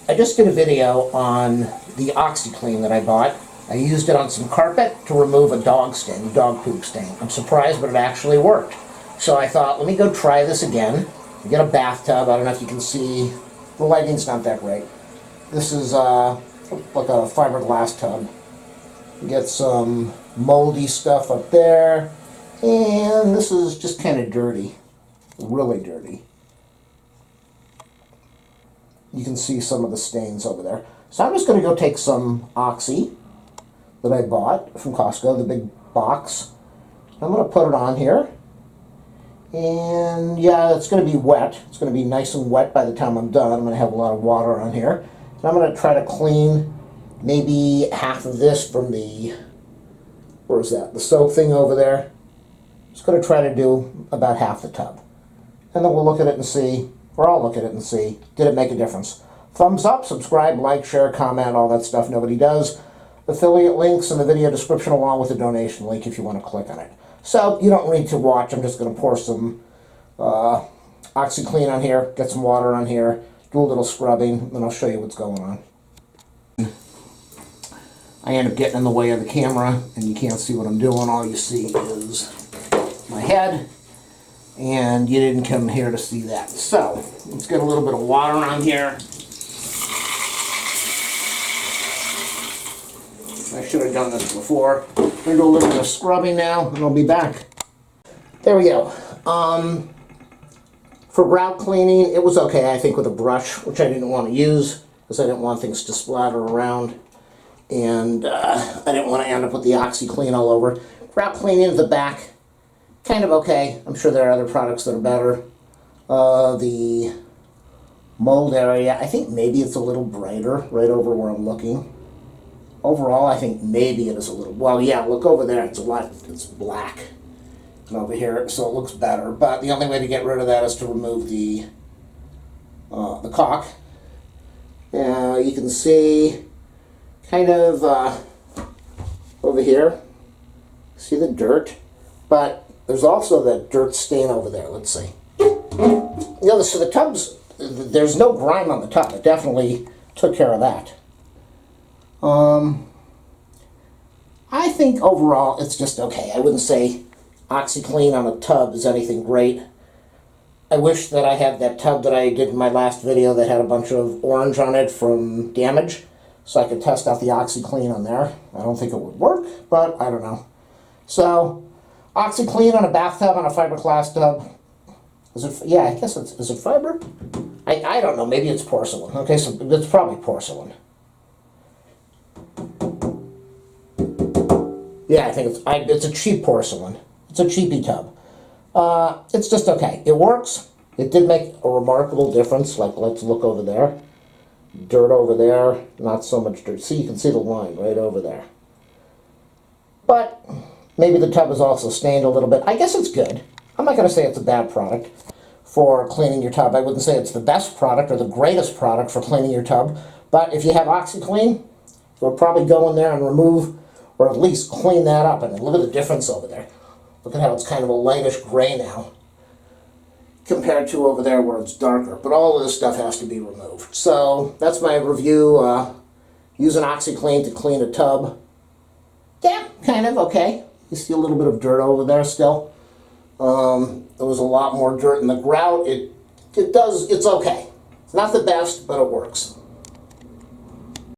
I just did a video on the OXI that I bought. I used it on some carpet to remove a dog stain, dog poop stain. I'm surprised, but it actually worked. So I thought, let me go try this again. I get a bathtub. I don't know if you can see. The lighting's not that great. This is like a fiberglass tub. You get some moldy stuff up there. And this is just kind of dirty. Really dirty. You can see some of the stains over there. So I'm just going to go take some OXI that I bought from Costco, the big box. I'm going to put it on here. And yeah, it's going to be wet. It's going to be nice and wet by the time I'm done. I'm going to have a lot of water on here. And I'm going to try to clean maybe half of this from the, where is that? The soap thing over there. Just going to try to do about half the tub. And then we'll look at it and see, or I'll look at it and see, did it make a difference? Thumbs up, subscribe, like, share, comment, all that stuff nobody does. Affiliate links in the video description along with a donation link if you want to click on it. So you don't need to watch. I'm just going to pour some OXI on here, get some water on here, do a little scrubbing, and I'll show you what's going on. I end up getting in the way of the camera, and you can't see what I'm doing. All you see is my head, and you didn't come here to see that. So let's get a little bit of water on here. I should have done this before. I'm going to do a little bit of scrubbing now, and I'll be back. There we go. For grout cleaning, it was okay, I think, with a brush, which I didn't want to use, because I didn't want things to splatter around. And I didn't want to end up with the OXI all over. Grout cleaning at the back, kind of okay. I'm sure there are other products that are better. The mold area, I think maybe it's a little brighter right over where I'm looking. Overall, I think maybe it is a little, well, yeah, look over there, it's black. And over here, so it looks better. But the only way to get rid of that is to remove the caulk. You can see kind of over here, see the dirt? But there's also that dirt stain over there, let's see. You know, so the tubs, there's no grime on the tub. It definitely took care of that. I think overall it's just okay. I wouldn't say OXI on a tub is anything great. I wish that I had that tub that I did in my last video that had a bunch of orange on it from damage, so I could test out the OXI on there. I don't think it would work, but I don't know. So, OXI on a bathtub on a fiberglass tub. Is it? Yeah, I guess it's. Is it fiber? I don't know. Maybe it's porcelain. Okay, so it's probably porcelain. Yeah, I think it's a cheap porcelain. It's a cheapy tub. It's just okay. It works. It did make a remarkable difference. Like, let's look over there. Dirt over there. Not so much dirt. See, you can see the line right over there. But maybe the tub is also stained a little bit. I guess it's good. I'm not going to say it's a bad product for cleaning your tub. I wouldn't say it's the best product or the greatest product for cleaning your tub. But if you have OXI, you'll probably go in there and remove, or at least clean that up. And look at the difference over there. Look at how it's kind of a lightish gray now compared to over there where it's darker. But all of this stuff has to be removed. So that's my review. Using OXI to clean a tub. Yeah, kind of okay. You see a little bit of dirt over there still. There was a lot more dirt in the grout. It's okay. It's not the best, but it works.